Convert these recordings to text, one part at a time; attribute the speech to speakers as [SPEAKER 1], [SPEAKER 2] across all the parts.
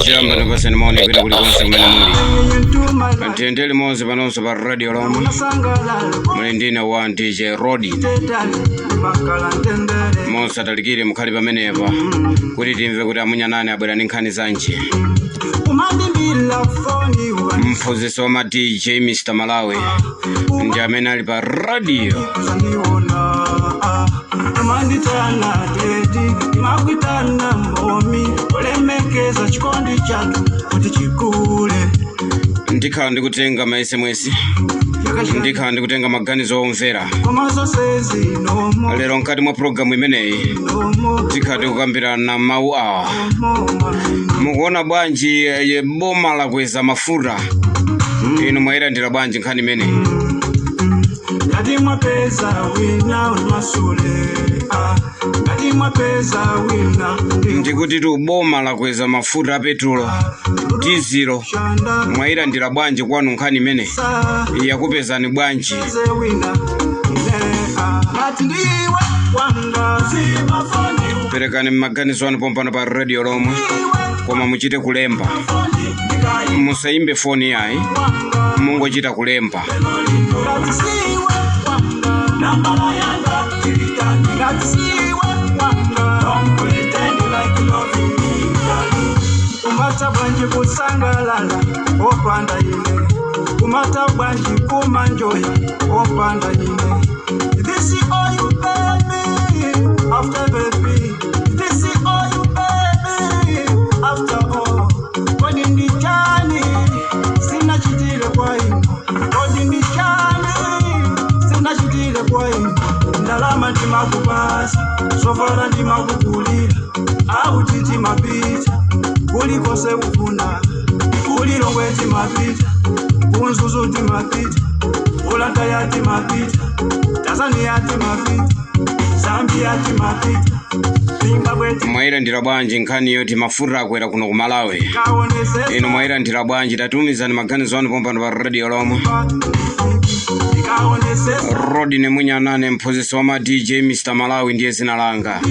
[SPEAKER 1] Jamba nabasa nimoni bila kulikonsa kumene muli Antendele moze panonso pa radio lomwe muli ndina wa DJ Rodi Monsa talikire mukhali pamenepa kuti timve kuti amunyanane abwera ndi nkhani zanje mphunzitsi wa DJ Mr. Malawi ndi amene ali pa radio Manditana dedi makwitana momi olemekeza chikondi chatu kuti chikule ndikhala ndikutenga ma SMS ndikhala ndikutenga maganizo omvera lero nkati mwa programu imeneyi tikhala tikukambirana mawu awa mukuona bwanji boma lakweza mafuta inu mwayilandira bwanji nkhani imeneyi Ngati mwapeza wina umasule Ngati mwapeza wina ndikuti tu boma lakweza mafuta a petrolo diesel mwayilandira bwanji kwanu nkhani imene yakupezani bwanji perekani maganizo anu pompano pa radio lomwe koma muchite kulemba musayimbe foni yayi mungochita kulemba Umata bwanji kusangalala opanda ine Umata bwanji kumanjoya opanda ine This is all you baby after baby This is all you baby after all Kodi ndi chani sina chitile kwa ino Kodi ndi chani sina chitile kwa ino Ndalama ndimakupasa sofara ndimakugulira au titi mapita kulikose ufuna kulilongwe timapita kunzuzu timapita Ulaya timapita Tanzania timapita Zambia timapita mwayilandira bwanji nkhani yoti mafuta akwera kuno ku Malawi inu mwayilandira bwanji tatumizani maganizo anu pompano pa radio lomwe Rodi ne munyanane mphunzitsi wa ma DJ Mr. Malawi ndiye zina langa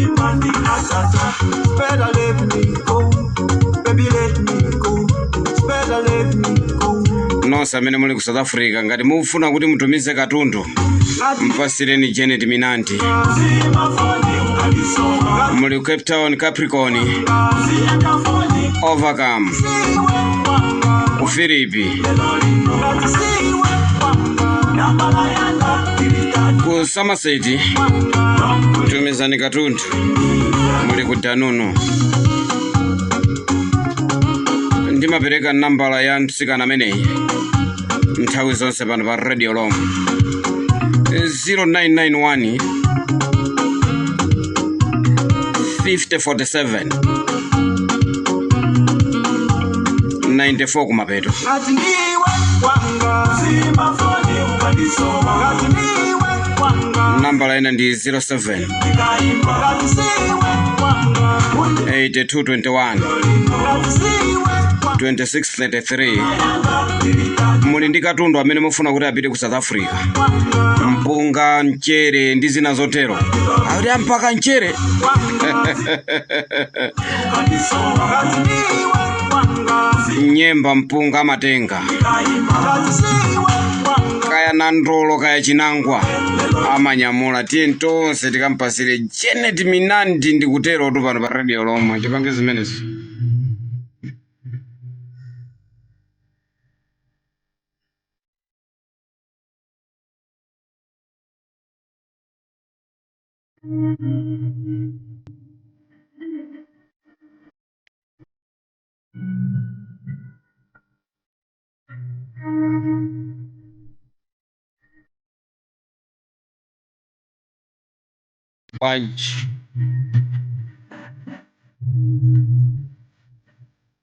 [SPEAKER 1] Nonse amene muli ku South Africa ngati mufuna kuti mutumize katundu mpasireni Janet Minanti muli Cape Town Capricorn Overcome ku Filipi ku Somerset tumizani katundu muli ku Danunu ndimapereka nambala ya mtsikana ameneyi nthawi zonse pano pa radio lomwe 0991 5047 94 kumapeto nambala ina ndi 07 8221 2633 muli ndi katundu amene mufuna kuti apite ku South Africa mpunga mchere ndi zina zotero akuti ampaka mchere nyemba mpunga matenga kaya nandolo kaya chinangwa amanyamula tiye tonse tikampasire Janet Minanti ndikutero tu pano pa radio lomwe chipange zimenezi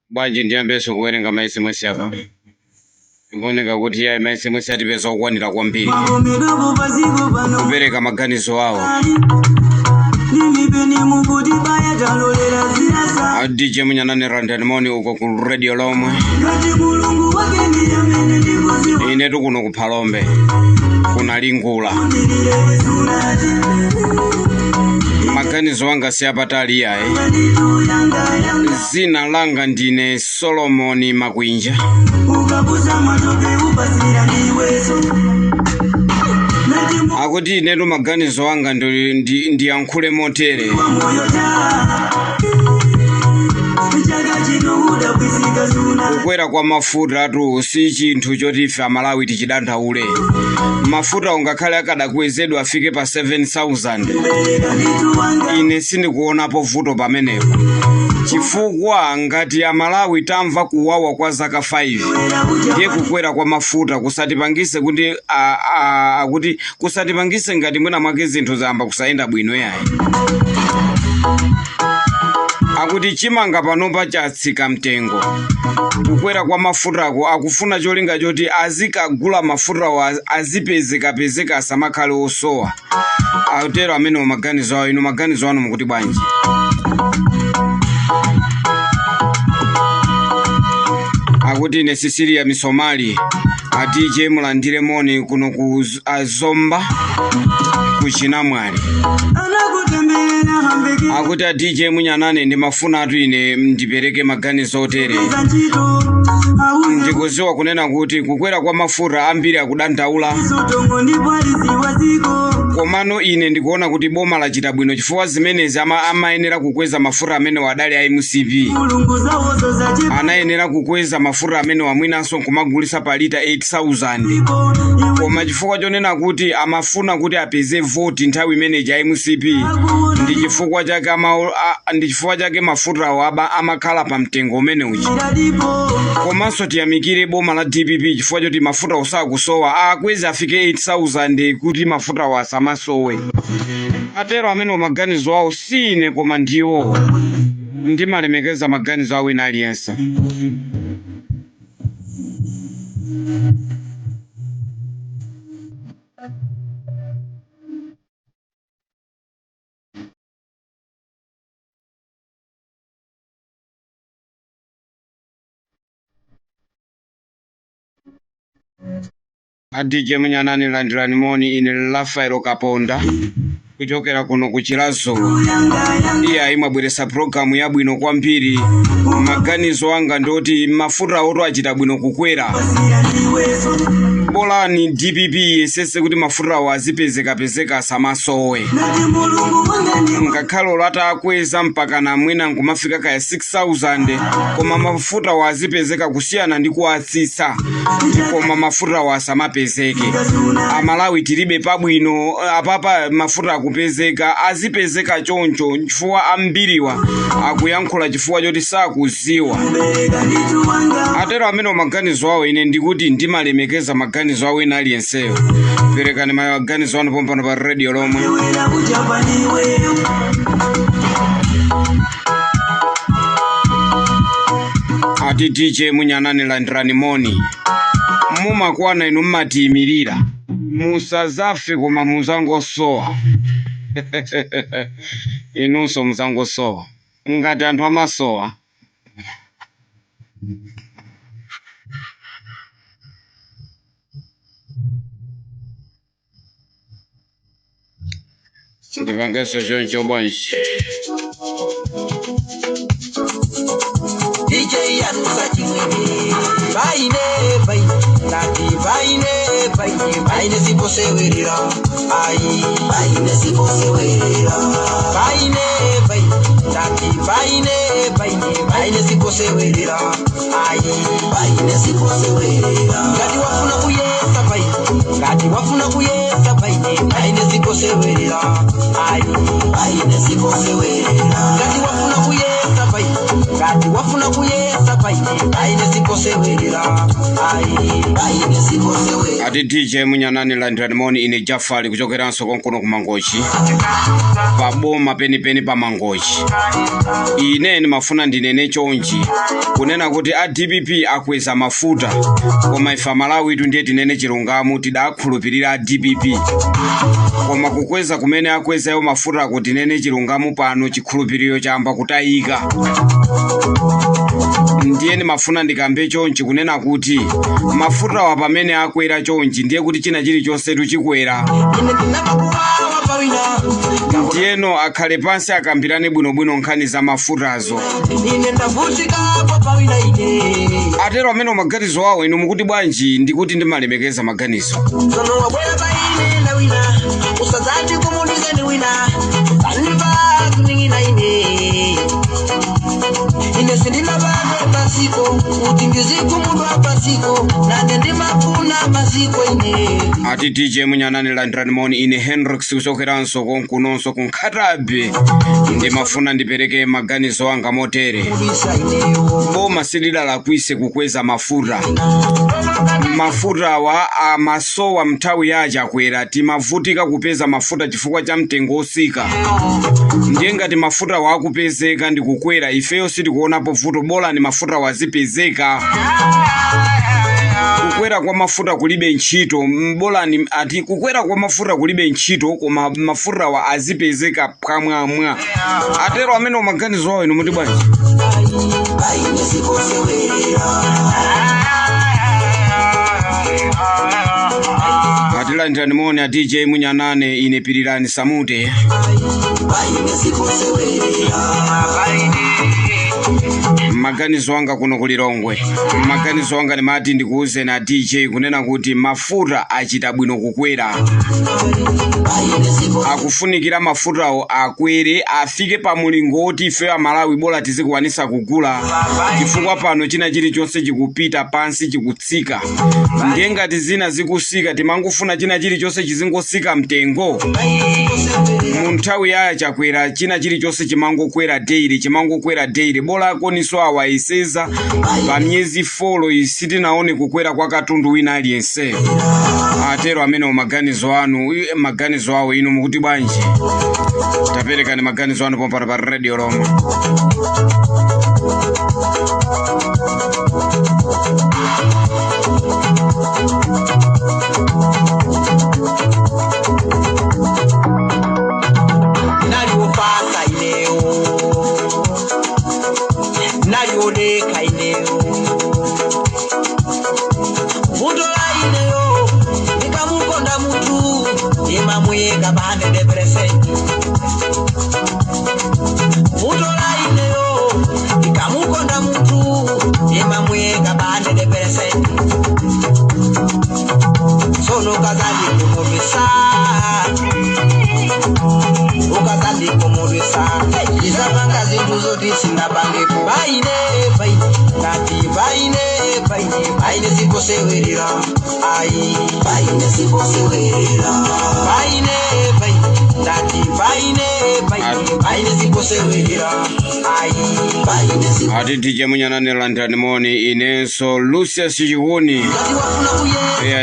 [SPEAKER 1] Bwanji ndiyambeso kuwerenga ma SMS yako ngoneka kuti ya ma SMS atipeza kukwanira kwambiri kupereka maganizo awo DJ munyanane randani moni uko ku radio lomwe ine tukuno ku Phalombe kuna lingula magani
[SPEAKER 2] maganizo anga siyapatali yae. Zina langa ndine Solomon Makwinja. Akuti netu maganizo anga ndiyankhule motere. Kukwera kwa mafuta tu si chinthu choti ife Amalawi tichidandaule. Mafuta ungakhale akadakwezedwa afike pa 7,000. Ine sindikuonapo vuto pamenepo. Chifukwa ngati Amalawi tamva kuwawa kwa zaka 5, ndiye kukwera kwa mafuta kusatipangise kuti kuti kusatipangise ngati mwina mwake zinthu zamba kusayenda bwino yayi. Akuti chimanga panopa chatsika mtengo. Kukwera kwa mafutako akufuna cholinga choti azikagula mafuta azipezeka asamakhale osowa. Akutero amene maganizo awo, ino maganizo anu mukuti bwanji? Akuti ine Sisilia Misomali DJ mulandire moni kuno ku Azomba kuchinamwali. Akuti DJ Munyanane ndimafuna atu ine ndipereke maganizo otere. Ndikuziwa kunena kuti kukwera kwa mafuta ambiri akudandaula. Komano ine ndikuona kuti boma lachita bwino chifukwa zimenezi amayenera kukweza mafuta amene wadali a MCP. Anayenera kukweza mafuta amene wamwinanso kumagulisa pa lita 8,000. Koma chifukwa chonena kuti amafuna kuti apeze vote nthawi imene ja MCP. Ndi chifukwa chake mafuta amakhala pa mtengo umene uchi. Komanso tiyamikire boma la DPP chifukwa choti mafuta osakusowa akweza afike 8,000 kuti mafuta wasamasowe. Atero amene maganizo awo sine koma ndiwo. Ndimalemekeza maganizo awo ina aliyense. DJ Munyanane landirani moni ine Rafael Kaponda kuchokera kuno kuchilazo. Iya imabweresa programu ya bwino kwambiri. Maganizo anga ndoti mafuta oto achita bwino kukwera. Bola ni DPP sese kuti mafuta wazipezeka asamasowe. Ngakhalo lata akweza mpaka na mwina nkumafika kaya 6,000 koma mafuta wazipezeka kusiyana ndi kuatsisa. Koma mafuta wasamapezeke. Amalawi tilibe pabwino apapa mafuta akupezeka azipezeka choncho chifukwa ambiriwa akuyankhula chifukwa choti sakuziwa. Atero amene maganizo awo ine ndikuti ndimalemekeza maganizo awo ina aliyenseyo. Perekani maganizo anu pompano pa radio lomwe. Ati DJ Munyanane landirani moni. Mumakwana inu mmatiyimirira. Musazafe koma muzangosowa. Inunso muzangosowa. Ngati anthu amasowa. Ndivangeso choncho bwanji. DJ Yanusa chimwene. Baine siposewerera. Baine siposewerera. Baine siposewerera. Baine siposewerera. Ngati wafuna kuyesa baine siposewerera. Baine siposewerera. Ngati wafuna kuyesa baine siposewerera. Baine siposewerera. Ati DJ Munyanane landirani moni ine Jafali kuchokeranso konkono kumangochi. Paboma penipeni pa mangochi. Ine mafuna ndinene chonchi. Kunena kuti a DPP akweza mafuta. Koma ife Amalawi ndiye tinene chilungamo tidakhulupirira a DPP. Koma kukweza kumene akweza yo mafuta kuti nene chilungamo pano chikhulupiriro chamba kutayika. Ndiye mafuna ndikambe chonchi kunena kuti mafuta wa pamene akwera chonchi ndiye kuti china chili chonse tuchikwera. Tieno akhale pansi akambirane bwinobwino nkhani za mafutazo. Atero amene maganizo awo inu mukuti bwanji? Ndikuti ndimalemekeza maganizo.
[SPEAKER 3] Usazati kumuliza ni wina Kaniba kuningina ine sindina bado basiko Utingizi kumudu basiko Nande ndi mafuna masiko ine
[SPEAKER 2] Ati DJ Munyanani Landranmoni ine Henrix usokeranso konkunonso kunkatabe Ndi mafuna ndipereke maganizo anga motere Boma silida la kuise kukweza mafuta Mafuta wa amasowa mtawi yaja kwera timavutika kupeza mafuta chifukwa cha mtengo osika. Ndiye ngati mafuta wakupezeka ndi kukwera ifeyo sitikuonapo vuto bola ni mafuta wazipezeka. Kukwera kwa mafuta kulibe ntchito bola ni ati kukwera kwa mafuta kulibe ntchito koma mafuta wa azipezeka pamwamwa. Atero amene maganizo awo inu muti bwanji? Atila ndiranimone a DJ Munyanane ine pirirani samute. Maganizo anga kuno kulirongwe. Maganizo anga ni mati ndikuuze na DJ kunena kuti mafuta achita bwino kukwera. Akufunikira mafuta akwere afike pa mulingoti ife a Malawi bola tizikuwanisa kugula. Chifukwa pano china chilichonse chikupita pansi chikutsika. Ndiye ngati zina zikusika timangofuna china chilichonse chizingosika mtengo. Munthawi ya chakwera china chilichonse chimangokwera daily bola akoniso awaiseza pa myezi 4 isitinaone kukwera kwa katundu wina aliyense. Atero amene maganizo awo inu mukuti bwanji? Tapereka ni maganizo anu pompano pa Radio Roma. Ati DJ Munyanane Landranmoni inenso Lucius Chikuni.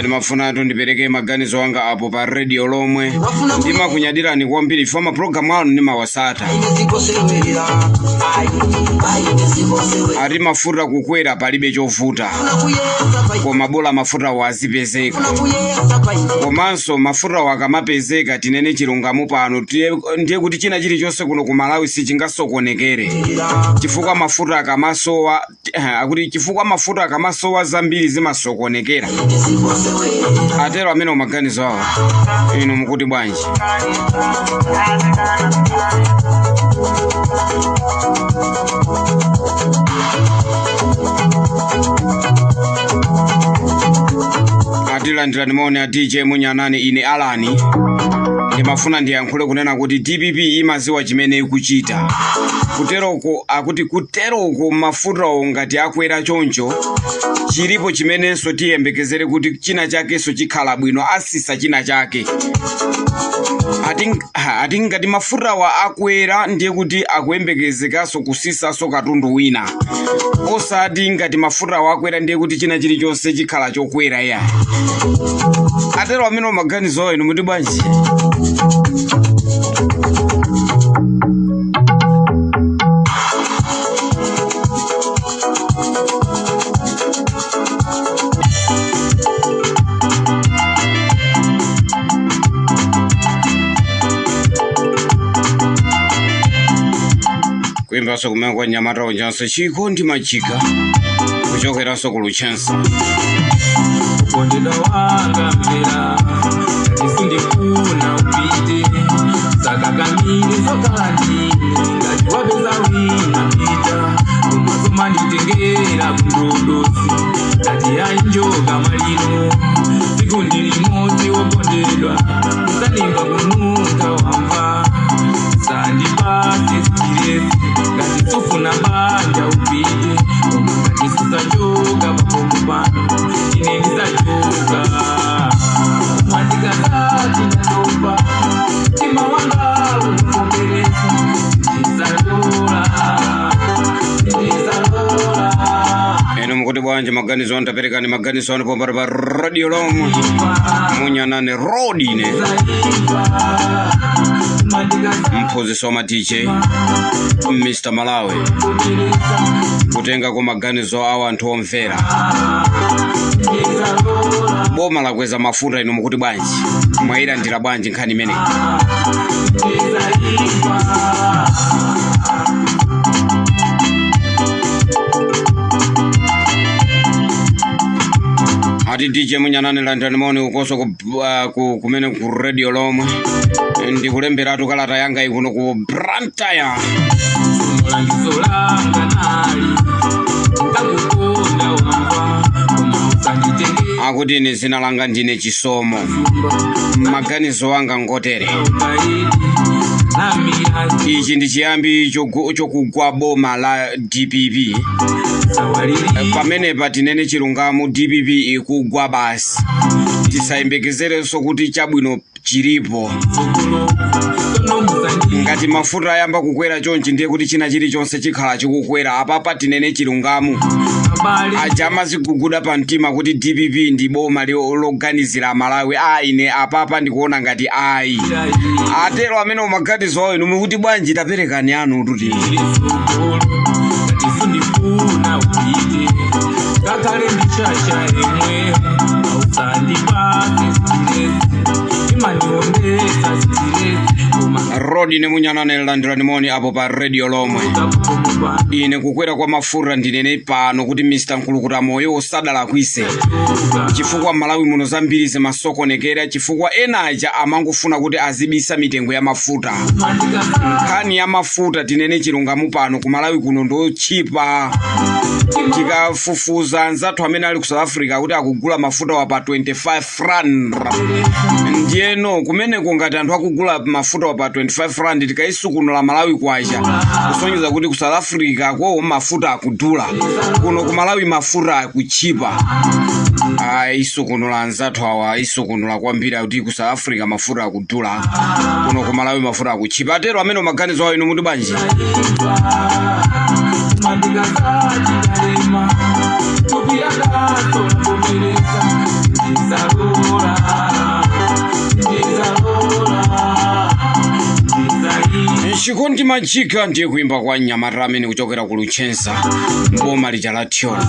[SPEAKER 2] Ni mafuna ndipereke maganizo anga apo pa Radio Lomwe. Ndima kunyadira ni kwambiri foma program wanu ni mawasata. Ati mafuta kukwera palibe chovuta. Koma bola mafuta wazipezeka. Komanso mafuta wakamapezeka tinene chilungamo pano ndiye kuti china chilichonse kuno ku Malawi sichingasokonekere. Chifukwa mafuta akamasowa chifukwa mafuta akamasowa zambiri zimasokonekera. Atero amene maganizo awo inu mukuti bwanji? Atila ndiranimone a DJ Munyanane ine Alani. Ndimafuna ndiyankhule kunena kuti DPP imaziwa chimene ikuchita. Kuteroko mafuta ngati akwera choncho chilipo chimenenso tiyembekezere kuti china chakenso chikhala bwino asisa china chake. Ati ngati mafuta wa akwera ndiye kuti akuyembekezekaso kusisaso katundu wina. Osati ngati mafuta wa akwera ndiye kuti china chilichonse chikhala chokwera ya. Atero amene maganizo inu muti bwanji? Kuimba so kumenya kwa Nyamata Onjanso chikondi machika kuchokera so kuluchansa
[SPEAKER 4] Kondela wanga mbera nisindi kuna upite
[SPEAKER 1] saka kamili sokalani ngati wapeza wina pita umazoma nditengera kundodosi ngati ainjoka malino siku ndilimodzi wokondedwa musalimba kunuka wamva sandipase stiresi ngati sufuna banja upite ngati sisachoka pakombo pano ine ndisachoka mwandikazati ndatopa tima wanga unikomberesa ndisalola
[SPEAKER 2] eno mukuti bwanje maganizo antaperekani maganizo anapombara pa radio lomwe munyanane rodine mpozesa wa matiche Mr. Malawi kutenga kwa maganizo awa anthu omvera boma la kweza mafuta ino mukuti bwanji mwaira ndira bwanji nkhani imene ati DJ munyanane landani maoni ukoso kumene ku radio lomwe ndikulemberatu kalata yanga ikuno ku Brantaya
[SPEAKER 1] mulangizo langa nali ndakukonda wamva umausanditenge
[SPEAKER 2] akuti ine zina langa ndine Chisomo maganizo anga ngotere ichi ndi chiyambi chokugwa boma la DPP pamene patinene chilungamo DPP ikugwa basi tisayembekezerenso kuti chabwino chilipo ngati mafuta ayamba kukwera chonchi ndiye kuti china chilichonse chikhala chikukwera apapa tinene chilungamo ajama ziguguda pa mtima kuti DPP ndi boma loganizira Malawi ine apapa ndikuona ngati ayi atero amene umaganizo awo inu mukuti bwanji taperekani anu tuti
[SPEAKER 1] ifundifuna upite kakale ndichacha emwe ausandipase stiresi imaniondesa stiresi
[SPEAKER 2] Rodi ne munyanane landirani moni apo pa radio lomwe ine kukwera kwa mafuta ndinene pano kuti Mr. Nkulukuta moyo osadala kwise chifukwa Malawi muno zambiri zimasokonekera chifukwa enaja amangofuna kuti azibisa mitengo ya mafuta nkhani ya mafuta tinene chilungamo pano ku Malawi kuno ndo chipa tikafufuza nzathu amene ali ku South Africa kuti akugula mafuta wa pa 25 rand ndiyeno kumeneko ngati anthu akugula mafuta wa pa 25 rand tikaisukunula Malawi kwacha kusonyeza kuti ku South Africa kwa mafuta akudula kuno ku Malawi mafuta akuchipa isukunula nzathu awa isukunula kwambiri kuti ku South Africa mafuta akudula kuno ku Malawi mafuta akuchipa atero amene maganizo awo inu muti bwanji Shikondi majika ndiye kuimba kwa Nyamata amene kuchokera ku Luchensa mboma lija la Thyolo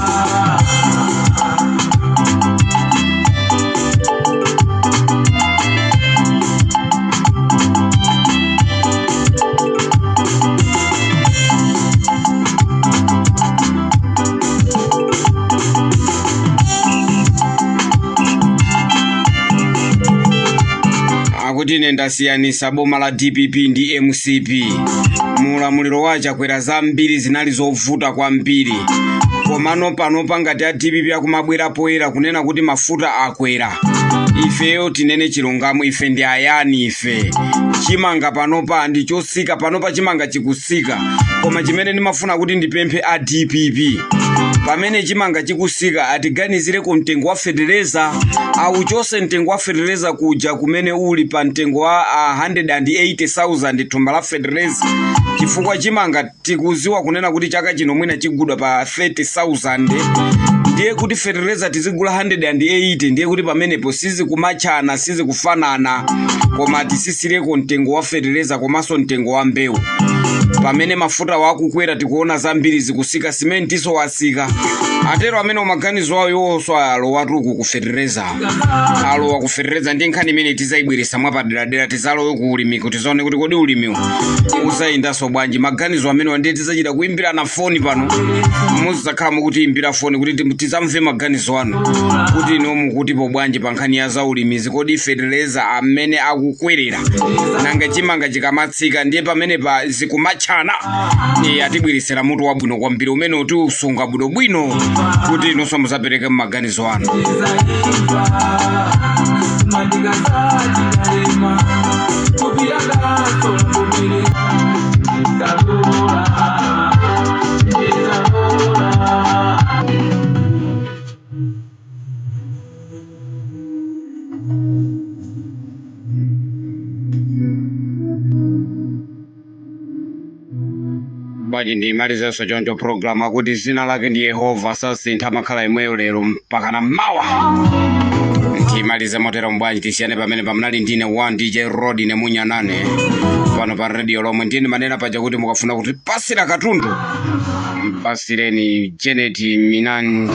[SPEAKER 2] akuti nenda siyanisa boma la DPP ndi MCP mulamuliro wacha kwera zambiri zinali zovuta kwambiri komano pano pangati a DPP akumabwera poera kunena kuti mafuta akwera ifeyo tinene chilungamo ife ndi ayani ife chimanga panopa ndi chosika panopa chimanga chikusika koma chimene ndimafuna kuti ndipemphe a DPP pamene chimanga chikusika atiganizire ku mtengo wa fertilizer au chose mtengo wa fertilizer kuja kumene uli pa mtengo wa 180,000 thumba la fertilizer chifukwa chimanga tikuziwa kunena kuti chaka chino mwina chigudwa pa 30,000 ndiye kuti fertilizer tizigula 180 ndiye kuti pamenepo sizi kumachana sizi kufanana koma tisisireko mtengo wa fertilizer komanso mtengo wa mbewu pamene mafuta wakukwera tikuona zambiri zikusika simenti so wasika atero amene umaganizo wawo yonso alowatu kuferereza alowa kuferereza ndi nkhani imene tizayibweresa mwapaderadera tizalowe ku ulimi kuti tizaone kuti kodi ulimi uzayindanso bwanji. Maganizo amene ndiye tizachita kuimbira na foni pano, muzakhala mukuti imbira foni kuti tizamve maganizo anu kuti inomu kuti po bwanji pa nkhani ya za ulimi kodi ferereza amene akukwerera nanga chimanga chikamatsika ndiye pamene pa zikumachana atibweresera mutu wabwino kwambiri umene uti usunga bwino kuti inonso muzapereke maganizo anu. Bali ndi maliza so choncho program akuti zina lake ndi Yehova sasintha makhala imweyo lero mpaka na mawa. Ndimaliza motero mbwanji tisiyane pamene pamnali ndine 1 DJ Rodi ne Munyanane pano pa radio lomwe ndine manena paja kuti mukafuna kuti pasira katundu pasireni Janet Minani.